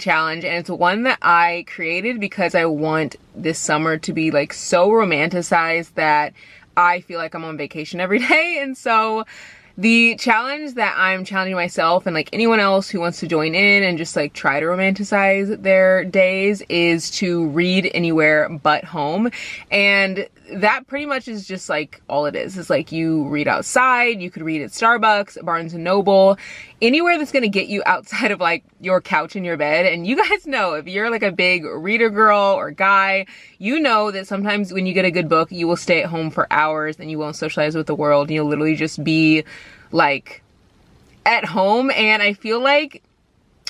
challenge, and it's one that I created because I want this summer to be like so romanticized that I feel like I'm on vacation every day. And so the challenge that I'm challenging myself and like anyone else who wants to join in and just like try to romanticize their days is to read anywhere but home. And that pretty much is just like all it is. It's like you read outside, you could read at Starbucks, Barnes and Noble, anywhere that's gonna get you outside of like your couch and your bed. And you guys know, if you're like a big reader girl or guy, you know that sometimes when you get a good book, you will stay at home for hours and you won't socialize with the world. And you'll literally just be like at home. And I feel like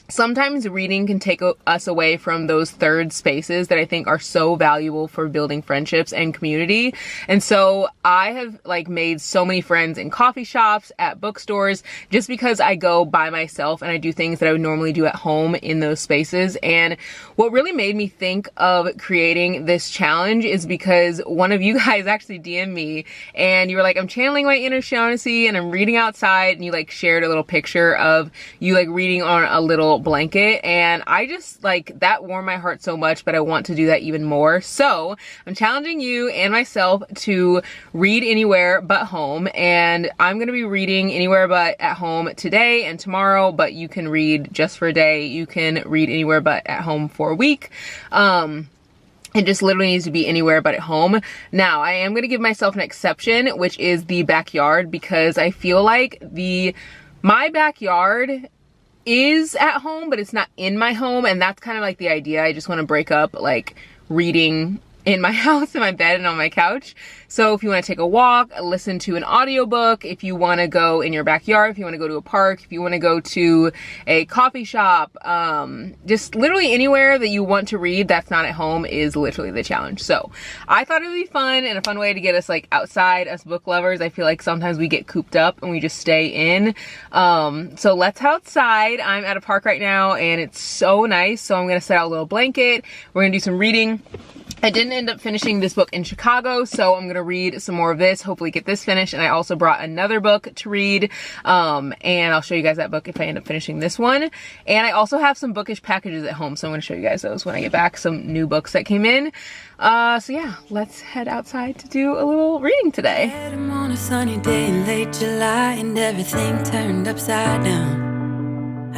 sometimes reading can take us away from those third spaces that I think are so valuable for building friendships and community. And so I have like made so many friends in coffee shops, at bookstores, just because I go by myself and I do things that I would normally do at home in those spaces. And what really made me think of creating this challenge is because one of you guys actually DM'd me and you were like, I'm channeling my inner Shawnaci and I'm reading outside, and you like shared a little picture of you like reading on a little blanket, and I just like that warmed my heart so much, but I want to do that even more. So I'm challenging you and myself to read anywhere but home, and I'm gonna be reading anywhere but at home today and tomorrow, but you can read just for a day. You can read anywhere but at home for a week. It just literally needs to be anywhere but at home. Now, I am going to give myself an exception, which is the backyard, because I feel like my backyard is at home, but it's not in my home, and that's kind of like the idea. I just want to break up like reading in my house, in my bed, and on my couch. So if you want to take a walk, listen to an audiobook, if you want to go in your backyard, if you want to go to a park, if you want to go to a coffee shop, just literally anywhere that you want to read that's not at home is literally the challenge. So I thought it would be fun and a fun way to get us like outside, us book lovers. I feel like sometimes we get cooped up and we just stay in. So let's head outside. I'm at a park right now and it's so nice. So I'm going to set out a little blanket. We're going to do some reading. I didn't end up finishing this book in Chicago, so I'm gonna read some more of this, hopefully get this finished. And I also brought another book to read, and I'll show you guys that book if I end up finishing this one. And I also have some bookish packages at home, so I'm gonna show you guys those when I get back, some new books that came in. So yeah, let's head outside to do a little reading today. I'm on a sunny day in late July, and everything turned upside down.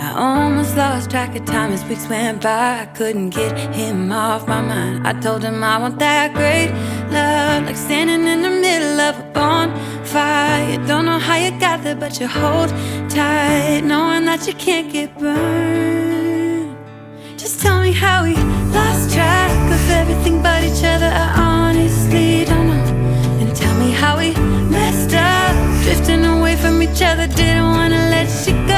I almost lost track of time as weeks went by. I couldn't get him off my mind. I told him I want that great love, like standing in the middle of a bonfire. You don't know how you got there, but you hold tight, knowing that you can't get burned. Just tell me how we lost track of everything but each other. I honestly don't know. And tell me how we messed up, drifting away from each other. Didn't want to let you go.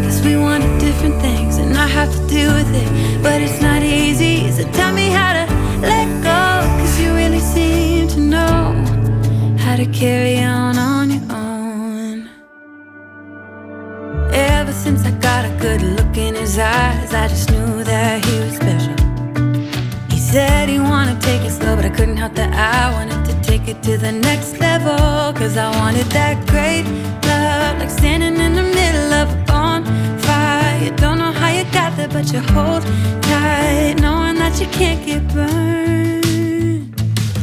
Cause we wanted different things and I have to deal with it, but it's not easy. So tell me how to let go, cause you really seem to know how to carry on your own. Ever since I got a good look in his eyes, I just knew that he was special. He said he wanted to take it slow, but I couldn't help that I wanted to take it to the next level. Cause I wanted that great love, like standing in the middle of a bonfire. You don't know how you got there, but you hold tight, knowing that you can't get burned.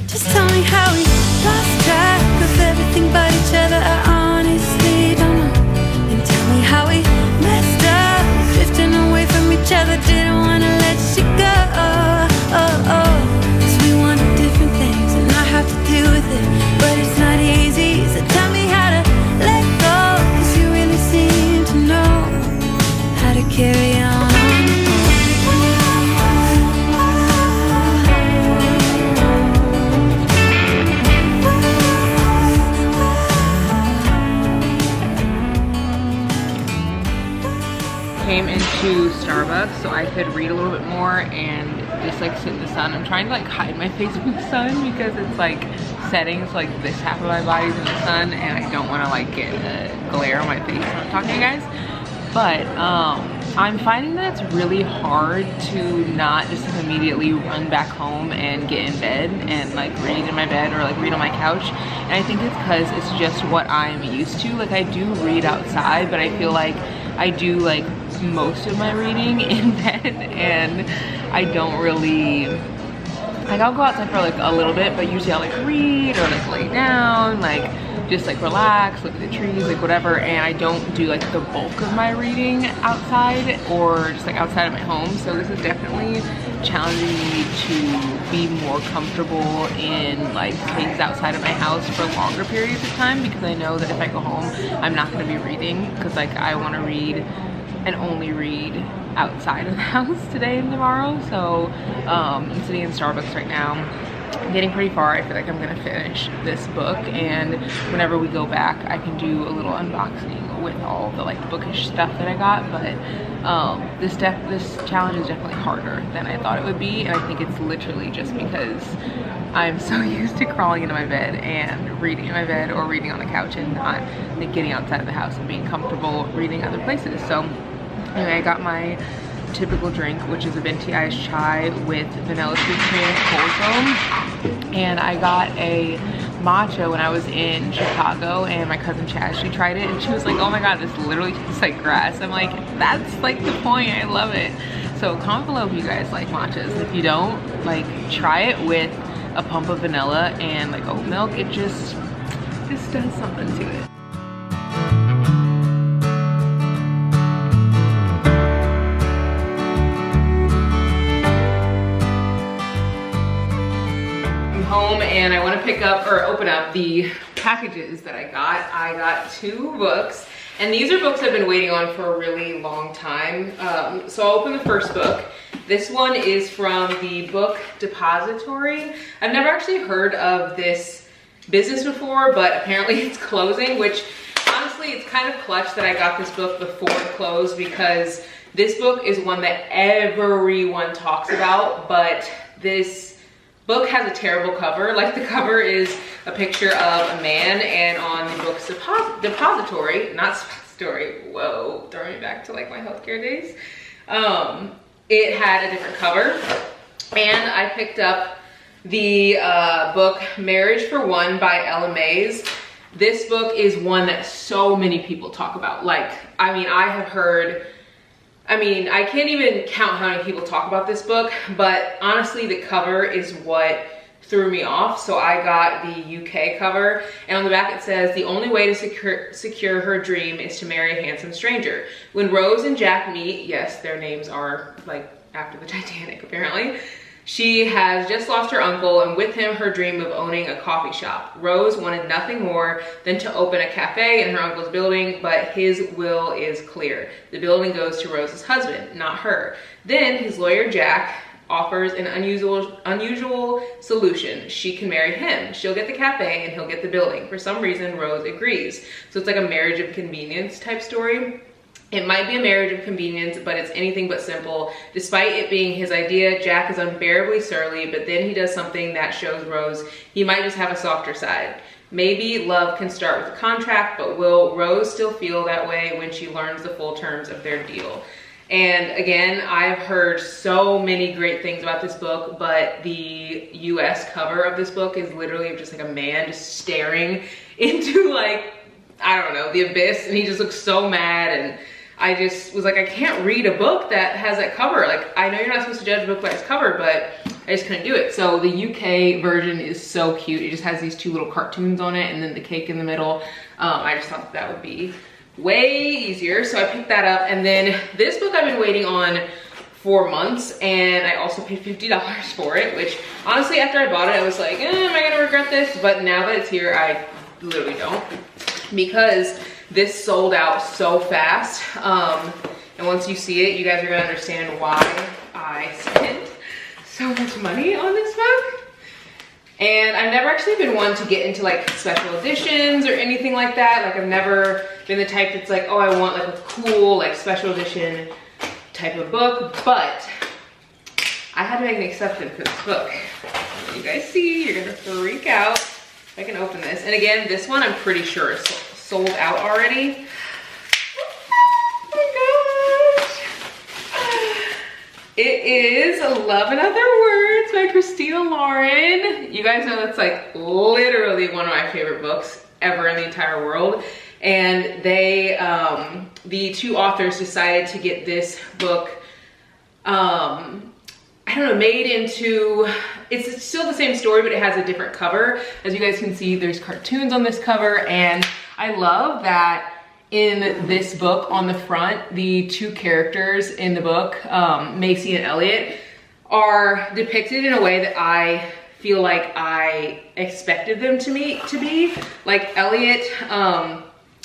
Just tell me how we lost track of everything but each other. I honestly don't know. And tell me how we messed up, drifting away from each other. Didn't want to let you go. Cause we wanted different things and I have to deal with it, but it's not easy. So tell me how to let go, cause you really seem to know how to carry on your own. Came into Starbucks so I could read a little bit more and just like sit in the sun. I'm trying to like hide my face from the sun because it's like setting, so like this half of my body's in the sun and I don't want to like get a glare on my face when I'm talking to you guys. But I'm finding that it's really hard to not just like immediately run back home and get in bed and like read in my bed or like read on my couch. And I think it's because it's just what I'm used to. Like I do read outside, but I feel like I do like most of my reading in bed, and I don't really, like, I'll go outside for like a little bit, but usually I'll like read or like lay down, like just like relax, look at the trees, like whatever. And I don't do like the bulk of my reading outside or just like outside of my home. So this is definitely challenging me to be more comfortable in like spaces outside of my house for longer periods of time, because I know that if I go home, I'm not going to be reading, because like I want to read and only read outside of the house today and tomorrow. So I'm sitting in Starbucks right now, getting pretty far. I feel like I'm gonna finish this book, and whenever we go back I can do a little unboxing with all the like bookish stuff that I got. But this challenge is definitely harder than I thought it would be, and I think it's literally just because I'm so used to crawling into my bed and reading in my bed or reading on the couch and not like getting outside of the house and being comfortable reading other places. So anyway, I got my typical drink, which is a venti iced chai with vanilla sweet cream cold foam, and I got a matcha when I was in Chicago, and my cousin Chad, she tried it and she was like, oh my god, this literally tastes like grass. I'm like, that's like the point, I love it. So comment below if you guys like matchas. If you don't, like, try it with a pump of vanilla and like oat milk. It just does something to it. Home, and I want to pick up or open up the packages that I got. I got 2 books, and these are books I've been waiting on for a really long time. So I'll open the first book. This one is from the Book Depository. I've never actually heard of this business before, but apparently it's closing, which honestly it's kind of clutch that I got this book before it closed, because this book is one that everyone talks about, but this book has a terrible cover. Like, the cover is a picture of a man, and on the book's depository, not story, whoa, throwing me back to like my healthcare days, it had a different cover. And I picked up the book Marriage for One by Ella Mays. This book is one that so many people talk about. Like, I mean, I can't even count how many people talk about this book, but honestly, the cover is what threw me off. So I got the UK cover, and on the back it says, the only way to secure her dream is to marry a handsome stranger. When Rose and Jack meet, yes, their names are like after the Titanic apparently, she has just lost her uncle, and with him her dream of owning a coffee shop. Rose wanted nothing more than to open a cafe in her uncle's building, but his will is clear. The building goes to Rose's husband, not her. Then his lawyer Jack offers an unusual solution. She can marry him. She'll get the cafe and he'll get the building. For some reason, Rose agrees. So it's like a marriage of convenience type story. It might be a marriage of convenience, but it's anything but simple. Despite it being his idea, Jack is unbearably surly, but then he does something that shows Rose he might just have a softer side. Maybe love can start with a contract, but will Rose still feel that way when she learns the full terms of their deal? And again, I've heard so many great things about this book, but the US cover of this book is literally just like a man just staring into, like, I don't know, the abyss, and he just looks so mad. And I just was like, I can't read a book that has that cover. Like, I know you're not supposed to judge a book by its cover, but I just couldn't do it. So the UK version is so cute. It just has these 2 little cartoons on it and then the cake in the middle. I just thought that would be way easier. So I picked that up. And then this book I've been waiting on for months, and I also paid $50 for it, which honestly, after I bought it, I was like, am I gonna regret this? But now that it's here, I literally don't, because this sold out so fast. And once you see it, you guys are gonna understand why I spent so much money on this book. And I've never actually been one to get into like special editions or anything like that. Like, I've never been the type that's like, oh, I want like a cool like special edition type of book, but I had to make an exception for this book. When you guys see, you're gonna freak out. I can open this. And again, this one I'm pretty sure is sold out already. Oh my gosh. It is Love and Other Words by Christina Lauren. You guys know that's like literally one of my favorite books ever in the entire world. And they the two authors decided to get this book, I don't know, made into, it's still the same story, but it has a different cover. As you guys can see, there's cartoons on this cover, and I love that in this book on the front, the two characters in the book, Macy and Elliot, are depicted in a way that I feel like I expected them to be. Like Elliot,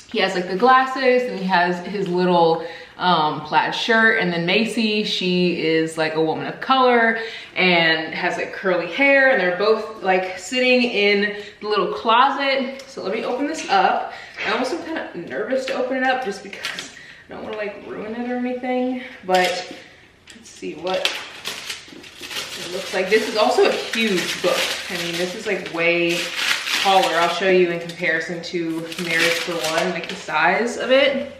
he has like the glasses and he has his little plaid shirt, and then Macy, she is like a woman of color and has like curly hair, and they're both like sitting in the little closet. So let me open this up. I almost am kind of nervous to open it up just because I don't want to like ruin it or anything, but let's see what it looks like. This is also a huge book. I mean, this is like way taller. I'll show you in comparison to Marriage for One, like the size of it.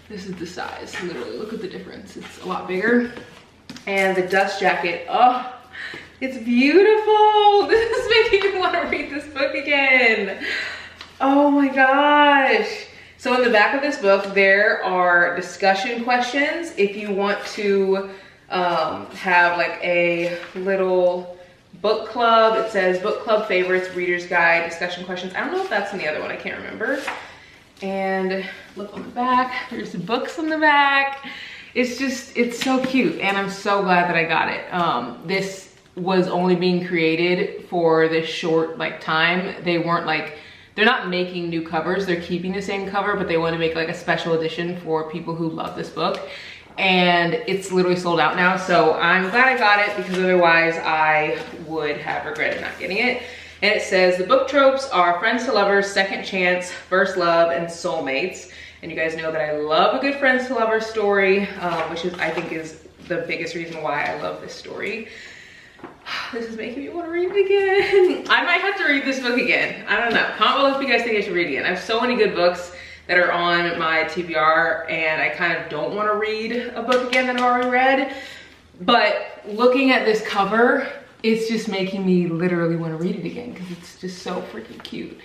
This is the size, literally, look at the difference. It's a lot bigger. And the dust jacket, oh, it's beautiful. This is making me want to read this book again. Oh my gosh. So in the back of this book, there are discussion questions if you want to have like a little book club. It says book club favorites, reader's guide, discussion questions. I don't know if that's in the other one, I can't remember. And look on the back, there's books on the back. It's just, it's so cute, and I'm so glad that I got it. This was only being created for this short like time. They weren't like, they're not making new covers, they're keeping the same cover, but they want to make like a special edition for people who love this book. And it's literally sold out now, so I'm glad I got it, because otherwise I would have regretted not getting it. And it says, the book tropes are friends to lovers, second chance, first love, and soulmates. And you guys know that I love a good friends to lovers story, which is, I think, is the biggest reason why I love this story. This is making me want to read it again. I might have to read this book again. I don't know. Comment below if you guys think I should read it again. I have so many good books that are on my TBR, and I kind of don't want to read a book again that I've already read. But looking at this cover, it's just making me literally want to read it again, because it's just so freaking cute.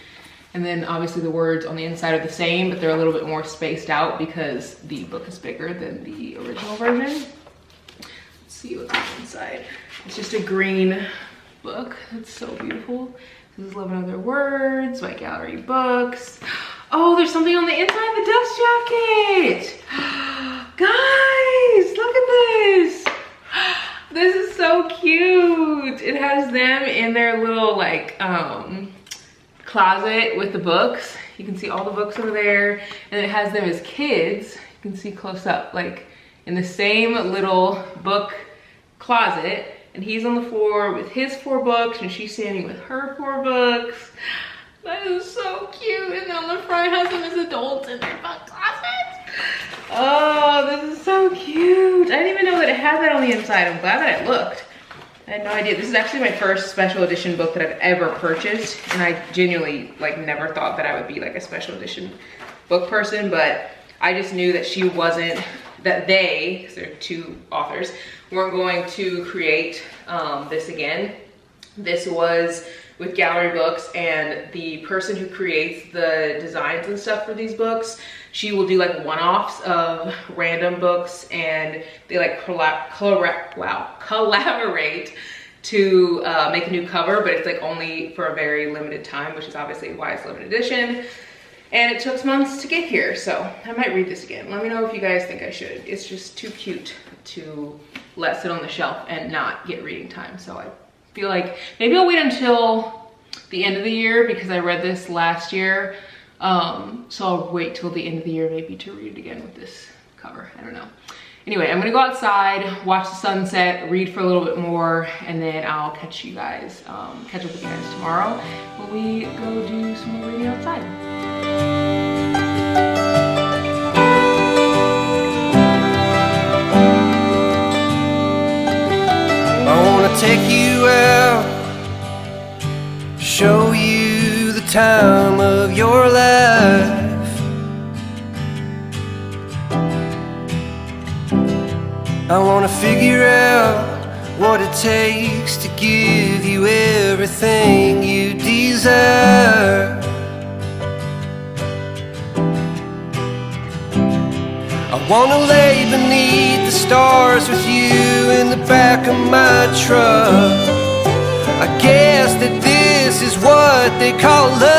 And then obviously the words on the inside are the same, but they're a little bit more spaced out because the book is bigger than the original version. Let's see what's on the inside. It's just a green book. It's so beautiful. This is 11 Other Words by Gallery Books. Oh, there's something on the inside of the dust jacket. Guys, look at this. This is so cute. It has them in their little like closet with the books. You can see all the books over there, and it has them as kids. You can see close up, like in the same little book closet, and he's on the floor with his 4 books, and she's standing with her 4 books. That is so cute. And then on the front, it has them as adults in their book closets. Oh, this is so cute. I didn't even know that it had that on the inside. I'm glad that I looked. I had no idea. This is actually my first special edition book that I've ever purchased, and I genuinely like never thought that I would be like a special edition book person, but I just knew that she wasn't, that they, because there are 2 authors, weren't going to create this again. This was with Gallery Books, and the person who creates the designs and stuff for these books, she will do like one-offs of random books, and they like collaborate to make a new cover, but it's like only for a very limited time, which is obviously why it's limited edition. And it took months to get here, so I might read this again. Let me know if you guys think I should. It's just too cute to let sit on the shelf and not get reading time. So I feel like maybe I'll wait until the end of the year, because I read this last year. So I'll wait till the end of the year maybe to read it again with this cover. I don't know. Anyway, I'm gonna go outside, watch the sunset, read for a little bit more, and then I'll catch you guys, catch up with you guys tomorrow when we go do some more reading outside. I wanna take you out, show you the time of your life. I wanna figure out what it takes to give you everything you desire. wanna lay beneath the stars with you in the back of my truck. I guess that this is what they call love.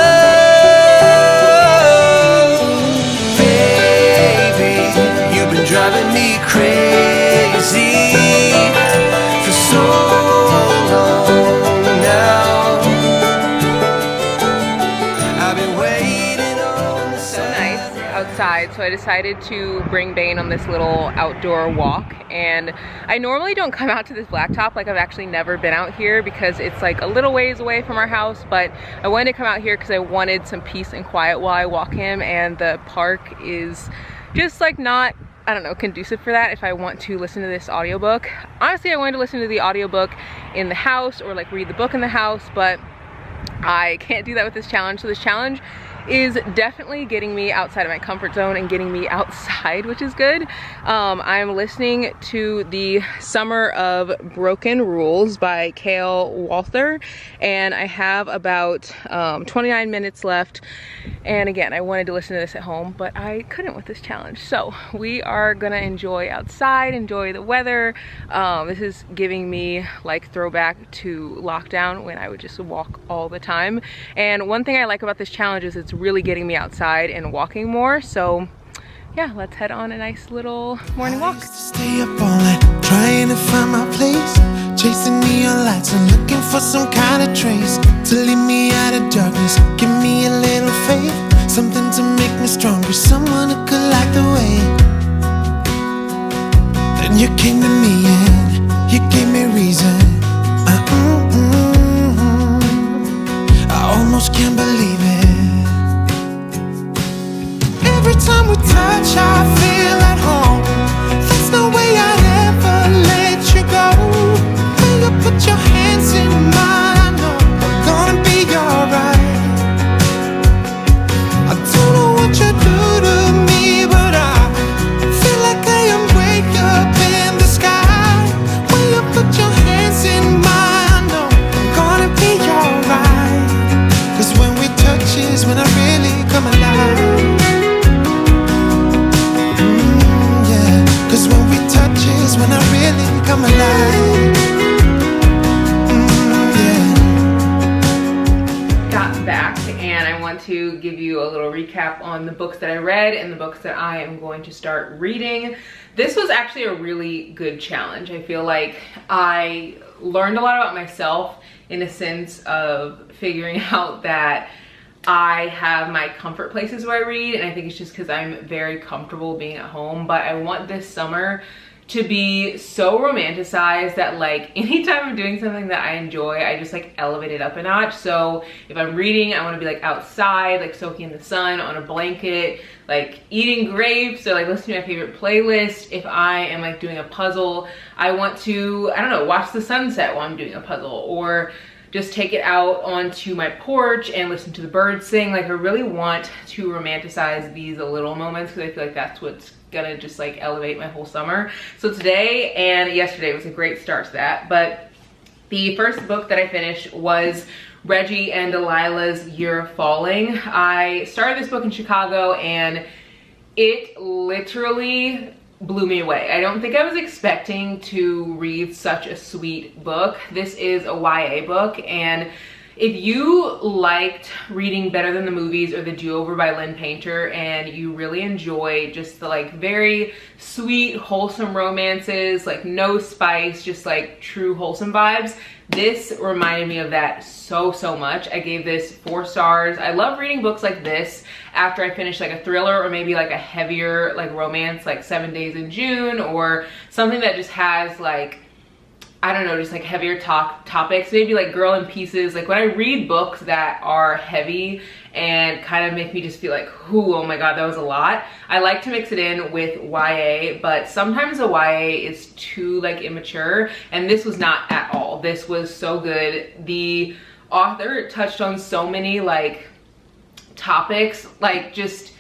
Baby, you've been driving me crazy for so long now. I've been waiting on the So nice outside, so I decided to bring Bane on this little outdoor walk. And I normally don't come out to this blacktop, like I've actually never been out here because it's like a little ways away from our house, but I wanted to come out here because I wanted some peace and quiet while I walk him, and the park is just like not, I don't know, conducive for that if I want to listen to this audiobook. Honestly, I wanted to listen to the audiobook in the house or like read the book in the house, but I can't do that with this challenge. So this challenge is definitely getting me outside of my comfort zone and getting me outside, which is good. I'm listening to the Summer of Broken Rules by Kale Walther, and I have about 29 minutes left. And again, I wanted to listen to this at home, but I couldn't with this challenge. So we are gonna enjoy outside, enjoy the weather. This is giving me like throwback to lockdown when I would just walk all the time. And one thing I like about this challenge is it's really getting me outside and walking more. So yeah, let's head on a nice little morning walk. I used to stay up all night trying to find my place, chasing neon lights and looking for some kind of trace to lead me out of darkness. Give me a little faith, something to make me stronger, someone who could light the way. Then you came to me and you gave me reason. I almost can't believe it. Every time we touch, I feel at home. There's no way I'd ever let you go. When you put your hands in mine, I know I'm gonna be alright. I don't know what you do to me, but I feel like I am way up in the sky. When you put your hands in mine, I know I'm gonna be alright. 'Cause when we touch is when I really come alive. Cause when we touch is when I really come alive. Got back, and I want to give you a little recap on the books that I read and the books that I am going to start reading. This was actually a really good challenge. I feel like I learned a lot about myself in a sense of figuring out that I have my comfort places where I read, and I think it's just because I'm very comfortable being at home. But I want this summer to be so romanticized that like anytime I'm doing something that I enjoy, I just like elevate it up a notch. So if I'm reading, I want to be like outside, like soaking in the sun on a blanket, like eating grapes, or like listening to my favorite playlist. If I am like doing a puzzle, I want to, I don't know, watch the sunset while I'm doing a puzzle, or just take it out onto my porch and listen to the birds sing. Like I really want to romanticize these little moments because I feel like that's what's gonna just like elevate my whole summer. So today and yesterday was a great start to that. But the first book that I finished was Reggie and Delilah's You're Falling. I started this book in Chicago and it literally blew me away. I don't think I was expecting to read such a sweet book. This is a YA book, and if you liked reading Better Than the Movies or The Do-Over by Lynn Painter and you really enjoy just the like very sweet, wholesome romances, like no spice, just like true wholesome vibes, this reminded me of that so much. I gave this 4 stars. I love reading books like this after I finish like a thriller or maybe like a heavier like romance like 7 Days in June, or something that just has like, I don't know, just like heavier topics, maybe like Girl in Pieces. Like when I read books that are heavy and kind of make me just feel like, ooh, oh my god, that was a lot, I like to mix it in with YA, but sometimes the YA is too like immature, and this was not at all. This was so good. The author touched on so many like topics, like just,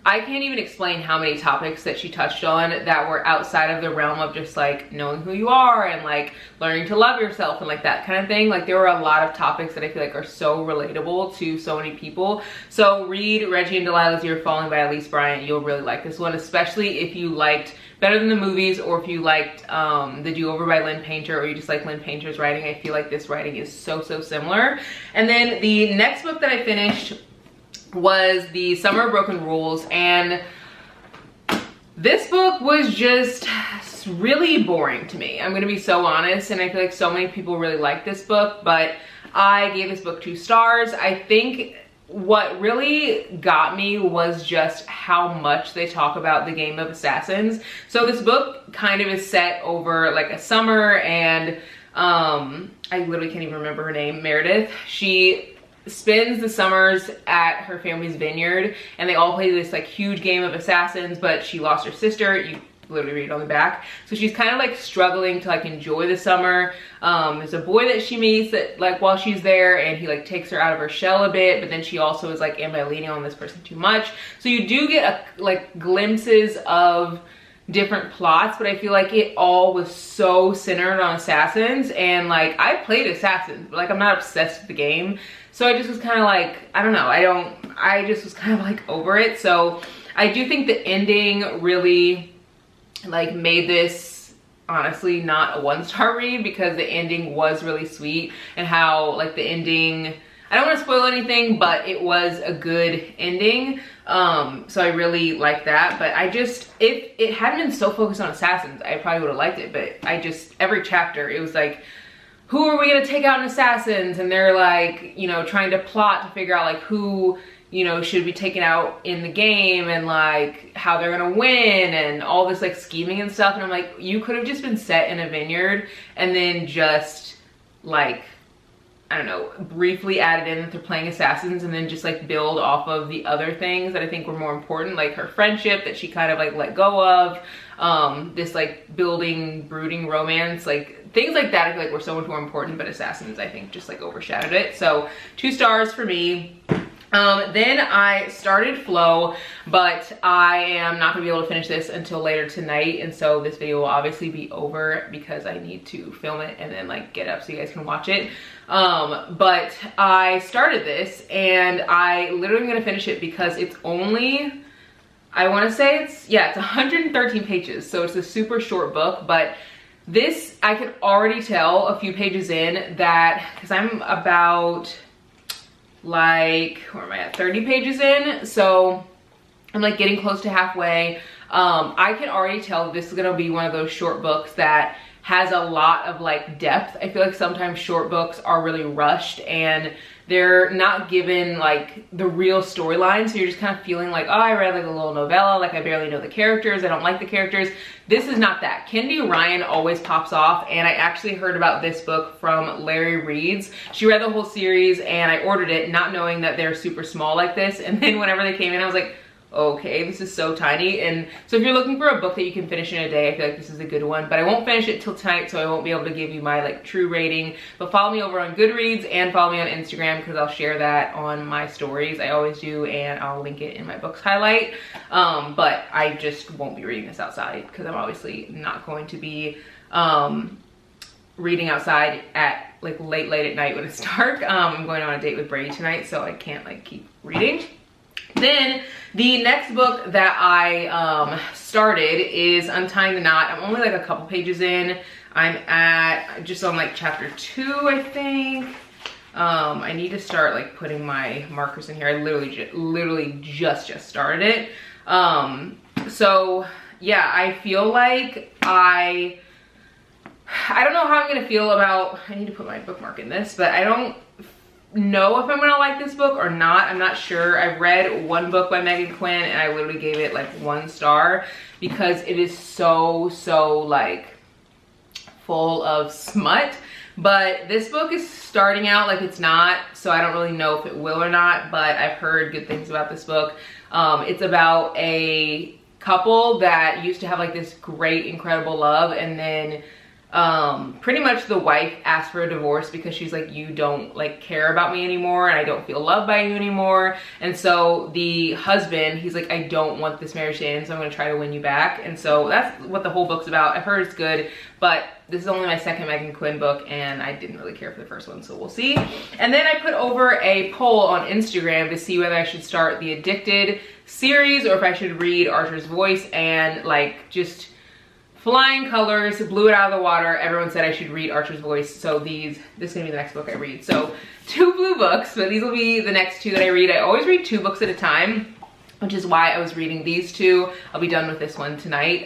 I can't even explain how many topics that she touched on that were outside of the realm of just like knowing who you are and like learning to love yourself and like that kind of thing. Like there were a lot of topics that I feel like are so relatable to so many people. So read Reggie and Delilah's You're Falling by Elise Bryant. You'll really like this one, especially if you liked Better Than the Movies, or if you liked The Do-Over by Lynn Painter, or you just like Lynn Painter's writing. I feel like this writing is so similar. And then the next book that I finished was The Summer of Broken Rules, and this book was just really boring to me. I'm gonna be so honest, and I feel like so many people really like this book, but I gave this book 2 stars. I think what really got me was just how much they talk about the game of Assassins. So this book kind of is set over like a summer, and I literally can't even remember her name, Meredith. She spends the summers at her family's vineyard, and they all play this like huge game of Assassins, but she lost her sister. You literally read it on the back. So she's kind of like struggling to like enjoy the summer. There's a boy that she meets that like while she's there, and he like takes her out of her shell a bit, but then she also is like, am I leaning on this person too much? So you do get like glimpses of different plots, but I feel like it all was so centered on Assassins, and like I played Assassins, but like I'm not obsessed with the game. So I just was kind of like, I don't know, I just was kind of like over it. So I do think the ending really like made this honestly not a 1-star read, because the ending was really sweet, and how like the ending, I don't want to spoil anything, but it was a good ending. So I really like that. But I just, if it hadn't been so focused on Assassins, I probably would have liked it. But I just, every chapter it was like, who are we gonna take out in Assassins? And they're like, you know, trying to plot to figure out like who, you know, should be taken out in the game, and like how they're gonna win, and all this like scheming and stuff. And I'm like, you could have just been set in a vineyard and then just like, I don't know, briefly added in that they're playing Assassins, and then just like build off of the other things that I think were more important, like her friendship that she kind of like let go of, this like building, brooding romance, like things like that I feel like were so much more important, but Assassins I think just like overshadowed it. So 2 stars for me. Then I started Flow, but I am not gonna be able to finish this until later tonight, and so this video will obviously be over because I need to film it and then like get up so you guys can watch it. But I started this, and I literally am gonna finish it because it's only, I want to say it's 113 pages, so it's a super short book. But this, I can already tell a few pages in that, because I'm about like, where am I at, 30 pages in, so I'm like getting close to halfway. I can already tell this is gonna be one of those short books that has a lot of like depth. I feel like sometimes short books are really rushed and they're not given like the real storyline, so you're just kind of feeling like, oh, I read like a little novella, like I barely know the characters, I don't like the characters. This is not that. Kendi Ryan always pops off, and I actually heard about this book from Larry Reed's. She read the whole series, and I ordered it not knowing that they're super small like this, and then whenever they came in, I was like, okay, this is so tiny. And so if you're looking for a book that you can finish in a day, I feel like this is a good one, but I won't finish it till tonight, so I won't be able to give you my like true rating. But follow me over on Goodreads and follow me on Instagram, because I'll share that on my stories. I always do, and I'll link it in my books highlight. But I just won't be reading this outside, because I'm obviously not going to be reading outside at like late at night when it's dark. I'm going on a date with Brady tonight, so I can't like keep reading. Then the next book that I started is Untying the Knot. I'm only like a couple pages in. I'm at just on like chapter 2, I think. I need to start like putting my markers in here. I literally just started it. So yeah, I feel like I don't know how I'm gonna feel about, I need to put my bookmark in this, but I don't know if I'm gonna like this book or not. I'm not sure. I've read one book by Megan Quinn, and I literally gave it like 1 star because it is so like full of smut. But this book is starting out like it's not, so I don't really know if it will or not, but I've heard good things about this book. It's about a couple that used to have like this great, incredible love, and then pretty much the wife asked for a divorce because she's like, you don't like care about me anymore and I don't feel loved by you anymore. And so the husband, he's like, I don't want this marriage to end, so I'm gonna try to win you back. And so that's what the whole book's about. I've heard it's good, but this is only my second Megan Quinn book and I didn't really care for the first one, so we'll see. And then I put over a poll on Instagram to see whether I should start the Addicted series or if I should read Archer's Voice, and like just flying colors, blew it out of the water. Everyone said I should read Archer's Voice, so this is gonna be the next book I read. So 2 blue books, but these will be the next 2 that I read. I always read 2 books at a time, which is why I was reading these 2. I'll be done with this one tonight.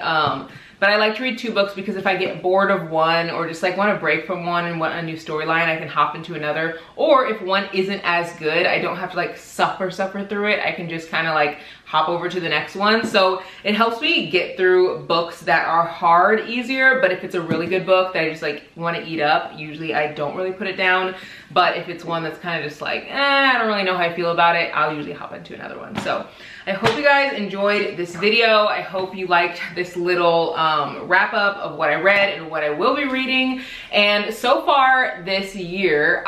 But I like to read 2 books because if I get bored of one or just like want to break from one and want a new storyline, I can hop into another. Or if one isn't as good, I don't have to like suffer through it. I can just kind of like hop over to the next one. So it helps me get through books that are hard easier, but if it's a really good book that I just like want to eat up, usually I don't really put it down. But if it's one that's kind of just like, I don't really know how I feel about it, I'll usually hop into another one. So I hope you guys enjoyed this video. I hope you liked this little wrap up of what I read and what I will be reading. And so far this year,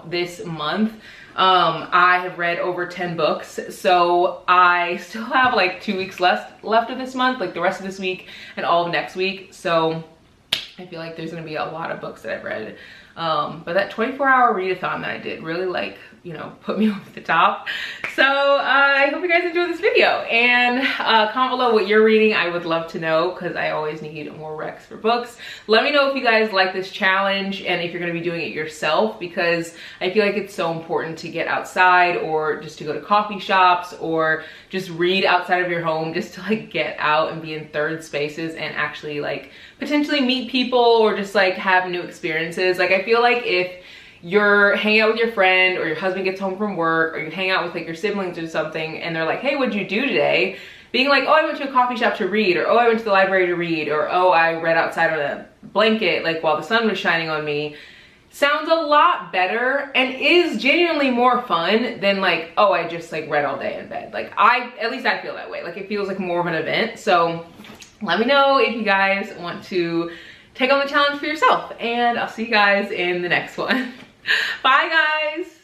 this month, I have read over 10 books. So I still have like 2 weeks left of this month, like the rest of this week and all of next week. So I feel like there's gonna be a lot of books that I've read. But that 24-hour readathon that I did really like, you know, put me over the top. So I hope you guys enjoyed this video, and comment below what you're reading. I would love to know because I always need more recs for books. Let me know if you guys like this challenge and if you're going to be doing it yourself, because I feel like it's so important to get outside or just to go to coffee shops or just read outside of your home, just to like get out and be in third spaces and actually like potentially meet people or just like have new experiences. Like I feel like if you're hanging out with your friend or your husband gets home from work or you hang out with like your siblings or something and they're like, hey, what'd you do today? Being like, oh, I went to a coffee shop to read, or oh, I went to the library to read, or oh, I read outside on a blanket like while the sun was shining on me, sounds a lot better and is genuinely more fun than like, oh, I just like read all day in bed. Like at least I feel that way. Like it feels like more of an event. So let me know if you guys want to take on the challenge for yourself, and I'll see you guys in the next one. Bye guys.